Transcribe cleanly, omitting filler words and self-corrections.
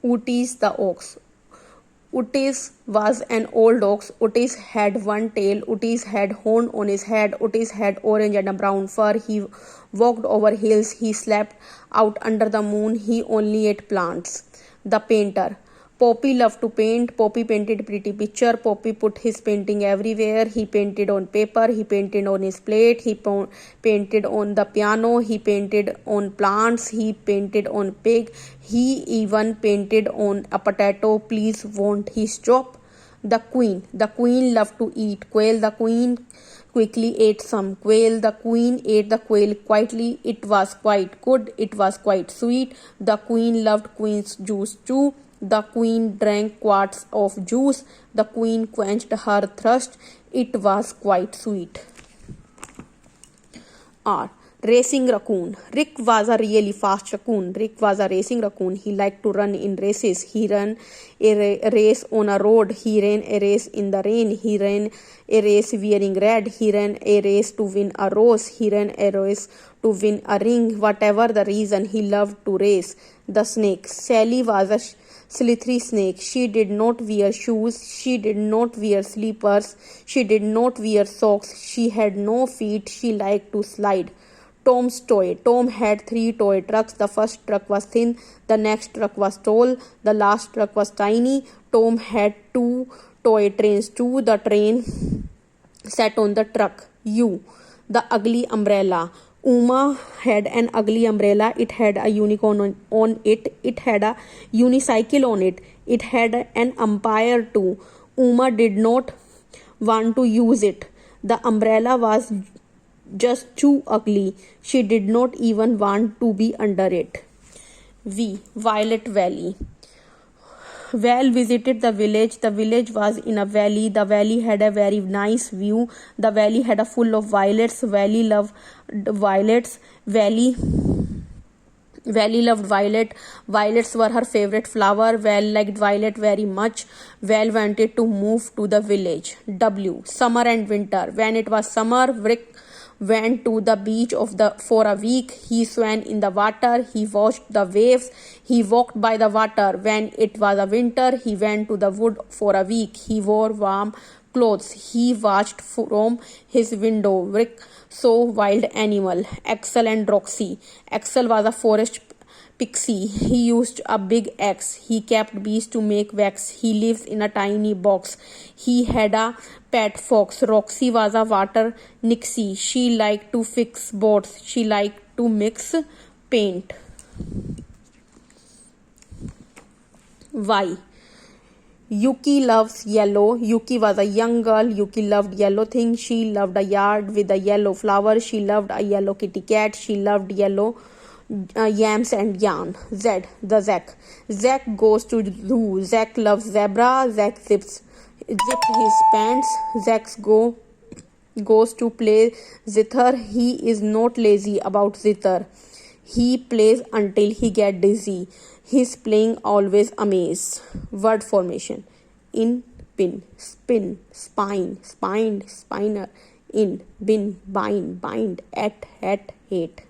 Otis the ox. Otis was an old ox. Otis had one tail. Otis had horn on his head. Otis had orange and a brown fur. He walked over hills. He slept out under the moon. He only ate plants. The painter. Poppy loved to paint. Poppy painted pretty picture. Poppy put his painting everywhere. He painted on paper. He painted on his plate. He painted on the piano. He painted on plants. He painted on pig. He even painted on a potato. Please won't he stop? The queen. The queen loved to eat quail. The queen quickly ate some quail. The queen ate the quail quietly. It was quite good. It was quite sweet. The queen loved queen's juice too. The queen drank quarts of juice. The queen quenched her thirst. It was quite sweet. R. Racing raccoon. Rick was a really fast raccoon. Rick was a racing raccoon. He liked to run in races. He ran a race on a road. He ran a race in the rain. He ran a race wearing red. He ran a race to win a rose. He ran a race to win a ring. Whatever the reason, he loved to race. The snake. Sally was a slithery snake. She did not wear shoes. She did not wear slippers. She did not wear socks. She had no feet. She liked to slide. Tom's toy. Tom had 3 toy trucks. The first truck was thin. The next truck was tall. The last truck was tiny. Tom had 2 toy trains too. The train sat on the truck. U. The ugly umbrella. Uma had an ugly umbrella. It had a unicorn on it. It had a unicycle on it. It had an umpire too. Uma did not want to use it. The umbrella was just too ugly. She did not even want to be under it. V. Violet Valley. Val visited the village. The village was in a valley. The valley had a very nice view. The valley had a full of violets. Valley loved violets. Valley loved violet. Violets were her favorite flower. Val liked violet very much. Val wanted to move to the village. W. Summer and winter. When it was summer, Rick went to the beach for a week. He swam in the water. He watched the waves. He walked by the water. When it was a winter, he went to the wood for a week. He wore warm clothes. He watched from his window. Rick saw wild animal. Axel and Roxy. Axel was a forest pixie. He used a big axe. He kept bees to make wax. He lives in a tiny box. He had a pet fox. Roxy was a water nixie. She liked to fix boats. She liked to mix paint. Y. Yuki loves yellow. Yuki was a young girl. Yuki loved yellow things. She loved a yard with a yellow flower. She loved a yellow kitty cat. She loved yellow yams and yarn. Z. The Zack. Zack goes to zoo. Zack loves zebra. Zack zips his pants. Zack goes to play zither. He is not lazy about zither. He plays until he gets dizzy. His playing always amazes. Word formation. In, pin, spin, spine, spined, spiner. In, bin, bind, at, hat, hate.